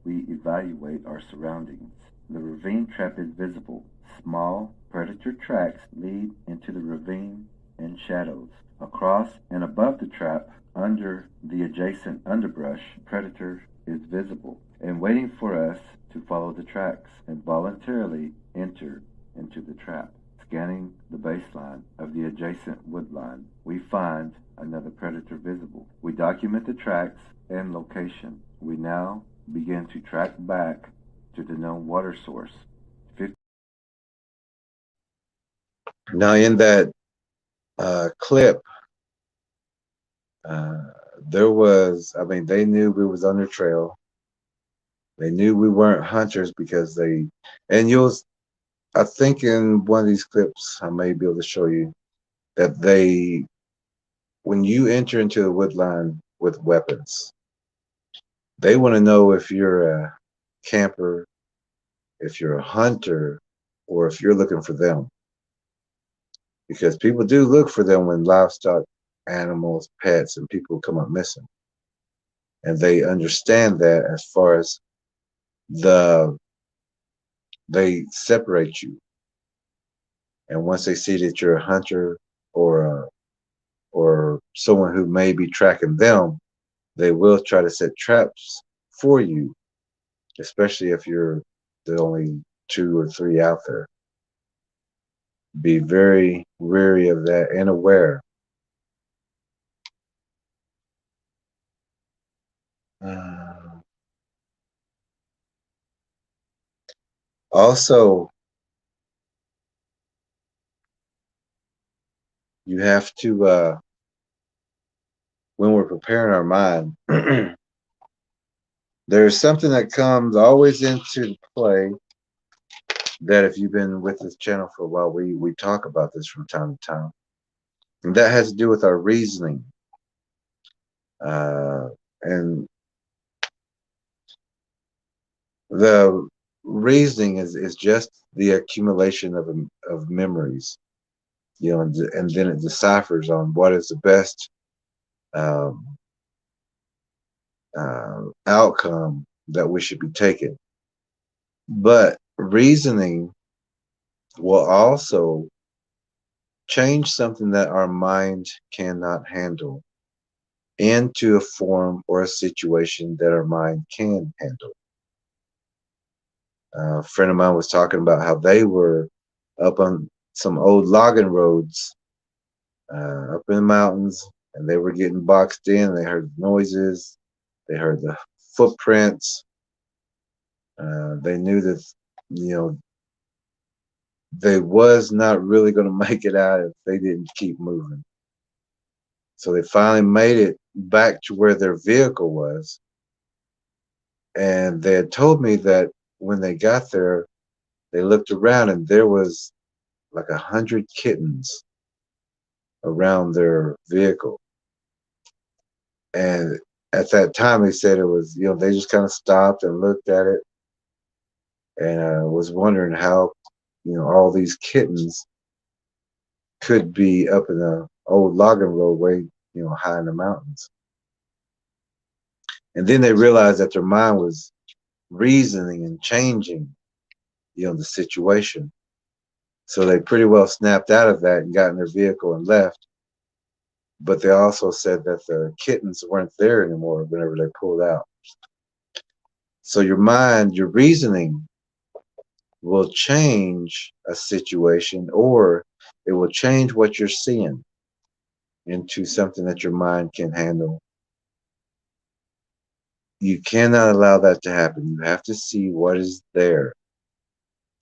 we evaluate our surroundings. The ravine trap is visible. Small predator tracks lead into the ravine and shadows. Across and above the trap, under the adjacent underbrush, predator is visible and waiting for us to follow the tracks and voluntarily enter into the trap. Scanning the baseline of the adjacent woodline, we find another predator visible. We document the tracks and location. We now begin to track back to the known water source. Now in that clip, there was, they knew we was on their trail. They knew we weren't hunters because I think in one of these clips, I may be able to show you that when you enter into a woodline with weapons, they want to know if you're a camper, if you're a hunter, or if you're looking for them. Because people do look for them when livestock, animals, pets, and people come up missing. And they understand that as far as they separate you. And once they see that you're a hunter or someone who may be tracking them, they will try to set traps for you, especially if you're the only 2 or 3 out there. Be very wary of that and aware. Also, you have to, when we're preparing our mind, there's something that comes always into play that if you've been with this channel for a while, we talk about this from time to time. And that has to do with our reasoning. And the reasoning is just the accumulation of memories, and then it deciphers on what is the best outcome that we should be taking. But reasoning will also change something that our mind cannot handle into a form or a situation that our mind can handle. A friend of mine was talking about how they were up on some old logging roads up in the mountains, and they were getting boxed in. They heard noises, they heard the footprints. They knew that they was not really going to make it out if they didn't keep moving. So they finally made it back to where their vehicle was, and they had told me that when they got there, they looked around and there was like 100 kittens around their vehicle. And at that time, they said it was, they just kind of stopped and looked at it and was wondering how, all these kittens could be up in the old logging roadway, high in the mountains. And then they realized that their mind was reasoning and changing, the situation. So they pretty well snapped out of that and got in their vehicle and left. But they also said that the kittens weren't there anymore whenever they pulled out. So your mind, your reasoning will change a situation, or it will change what you're seeing into something that your mind can handle. You cannot allow that to happen. You have to see what is there.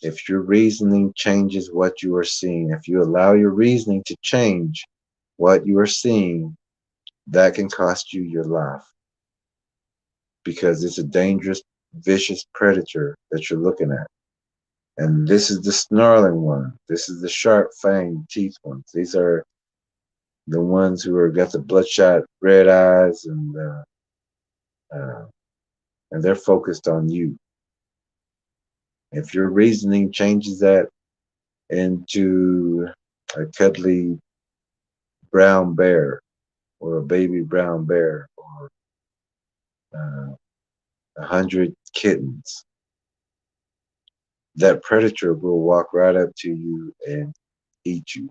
If your reasoning changes what you are seeing, if you allow your reasoning to change what you are seeing, that can cost you your life, because it's a dangerous, vicious predator that you're looking at. And this is the snarling one. This is the sharp fang teeth ones. These are the ones who are got the bloodshot red eyes, and they're focused on you. If your reasoning changes that into a cuddly brown bear or a baby brown bear or 100 kittens, that predator will walk right up to you and eat you.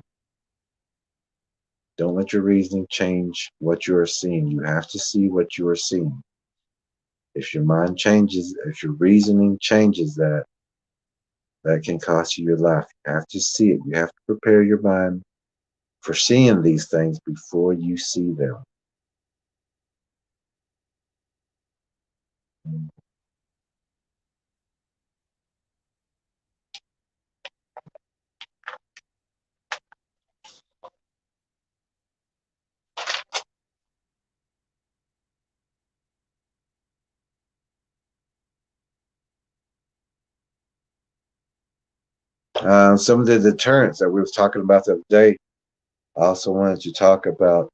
Don't let your reasoning change what you are seeing. You have to see what you are seeing. If your mind changes, if your reasoning changes that can cost you your life. You have to see it. You have to prepare your mind for seeing these things before you see them. Some of the deterrents that we were talking about the other day, I also wanted to talk about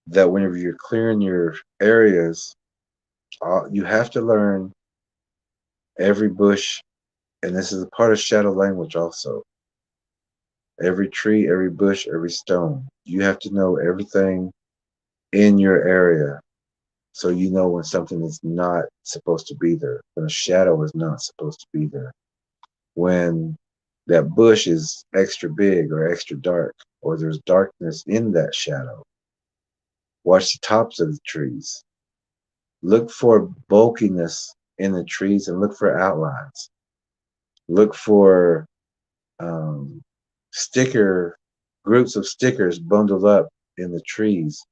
that whenever you're clearing your areas, you have to learn every bush, and this is a part of shadow language also. Every tree, every bush, every stone. You have to know everything in your area, so you know when something is not supposed to be there, when a shadow is not supposed to be there, when that bush is extra big or extra dark, or there's darkness in that shadow. Watch the tops of the trees. Look for bulkiness in the trees and look for outlines. Look for groups of stickers bundled up in the trees.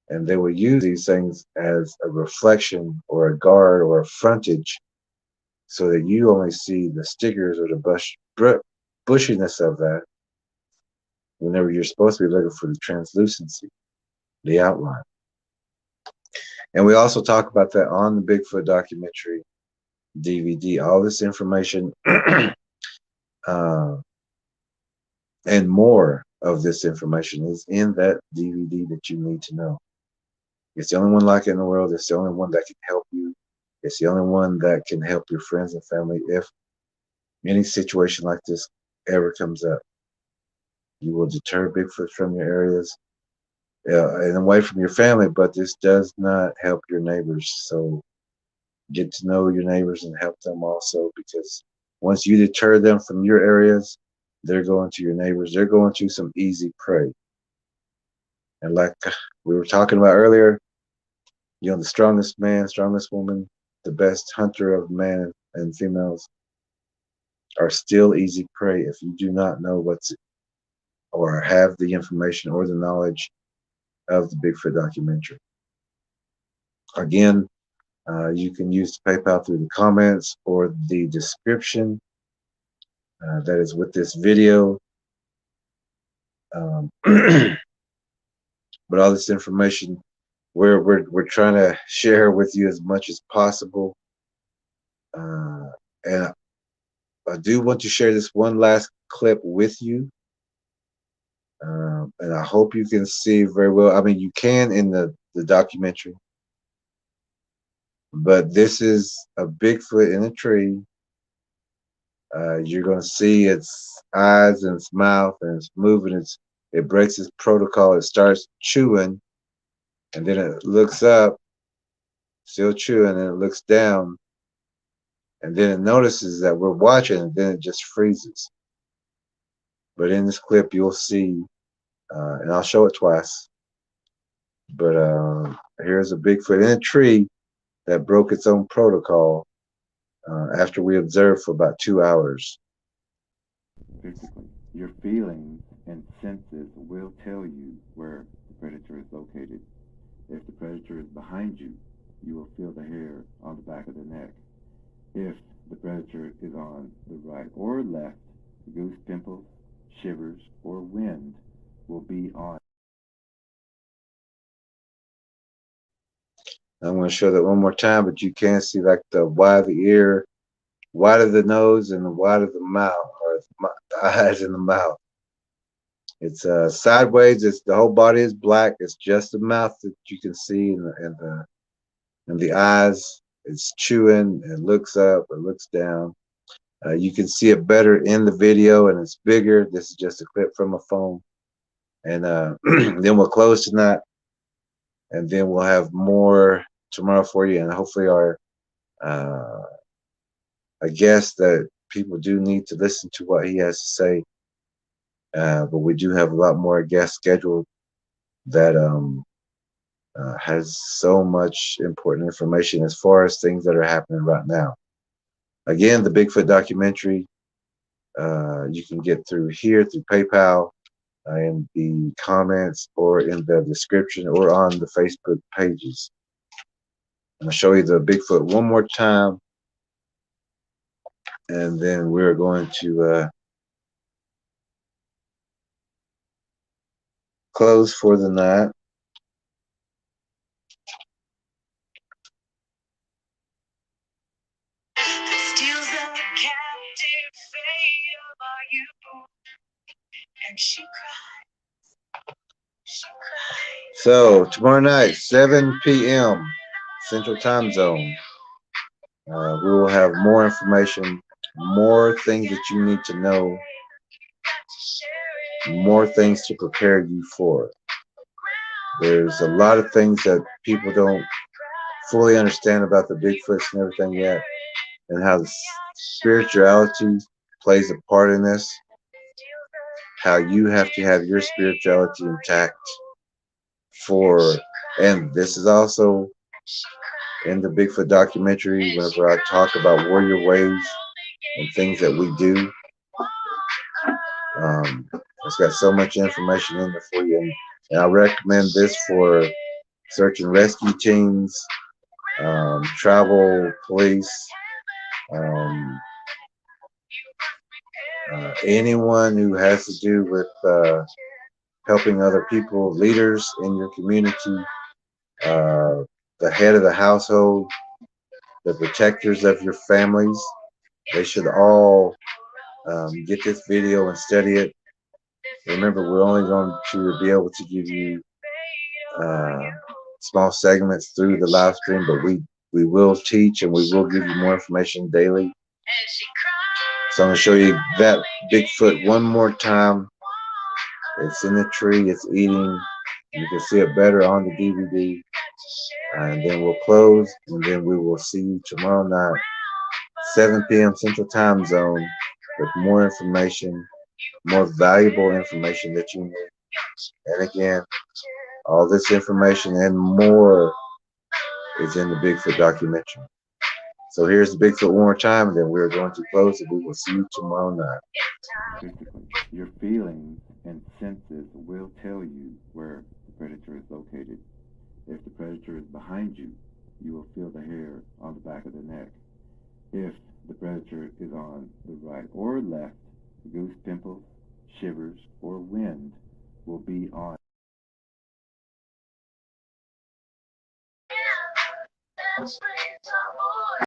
And they will use these things as a reflection or a guard or a frontage, so that you only see the stickers or the bushiness of that, whenever you're supposed to be looking for the translucency, the outline. And we also talk about that on the Bigfoot documentary DVD. All this information and more of this information is in that DVD that you need to know. It's the only one like it in the world. It's the only one that can help you. It's the only one that can help your friends and family if any situation like this ever comes up. You will deter Bigfoot from your areas and away from your family, but this does not help your neighbors. So get to know your neighbors and help them also, because once you deter them from your areas, they're going to your neighbors. They're going to some easy prey. And like we were talking about earlier, the strongest man, strongest woman, the best hunter of men and females are still easy prey if you do not know or have the information or the knowledge of the Bigfoot documentary. Again, you can use PayPal through the comments or the description that is with this video. But all this information we're trying to share with you as much as possible. And I do want to share this one last clip with you. And I hope you can see very well. I mean, you can in the documentary. But this is a Bigfoot in a tree. You're going to see its eyes and its mouth, and it's moving. It breaks its protocol. It starts chewing, and then it looks up, still chewing, and it looks down, and then it notices that we're watching, and then it just freezes. But in this clip, you'll see, and I'll show it twice. But here's a Bigfoot in a tree that broke its own protocol after we observed for about 2 hours. Physically, your feelings and senses will tell you where the predator is located. If the predator is behind you, you will feel the hair on the back of the neck. If the predator is on the right or left, goose pimples, shivers, or wind will be on. I'm going to show that one more time, but you can see like the wide of the ear, wide of the nose, and the wide of the mouth, or the eyes and the mouth. It's sideways. It's the whole body is black. It's just the mouth that you can see, and the eyes. It's chewing. It looks up. It looks down. You can see it better in the video, and it's bigger. This is just a clip from a phone, and then we'll close tonight, and then we'll have more tomorrow for you, and hopefully our I guess that people do need to listen to what he has to say. But we do have a lot more guests scheduled that has so much important information as far as things that are happening right now. Again, the Bigfoot documentary, you can get through here, through PayPal, in the comments, or in the description, or on the Facebook pages. I'm going to show you the Bigfoot one more time, and then we're going to close for the night. Steals the captive fate of our youth, and she cried. She cried. So tomorrow night, 7 p.m. Central Time Zone, we will have more information, more things that you need to know, more things to prepare you for. There's a lot of things that people don't fully understand about the Bigfoots and everything yet, and how the spirituality plays a part in this, how you have to have your spirituality intact and this is also in the Bigfoot documentary whenever I talk about warrior ways and things that we do. It's got so much information in there for you, and I recommend this for search and rescue teams, travel police, anyone who has to do with helping other people, leaders in your community, the head of the household, the protectors of your families. They should all get this video and study it. Remember, we're only going to be able to give you small segments through the live stream, but we will teach and we will give you more information daily. So I'm going to show you that Bigfoot one more time. It's in the tree. It's eating. You can see it better on the DVD. And then we'll close, and then we will see you tomorrow night, 7 p.m. Central Time Zone, with more information, more valuable information that you need. And again, all this information and more is in the Bigfoot documentary. So here's the Bigfoot one more time, and then we're going to close, and we will see you tomorrow night. Physically, your feelings and senses will tell you where the predator is located. If the predator is behind you, you will feel the hair on the back of the neck. If the predator is on the right or left, goose pimples, shivers, or wind will be on. Yeah, that's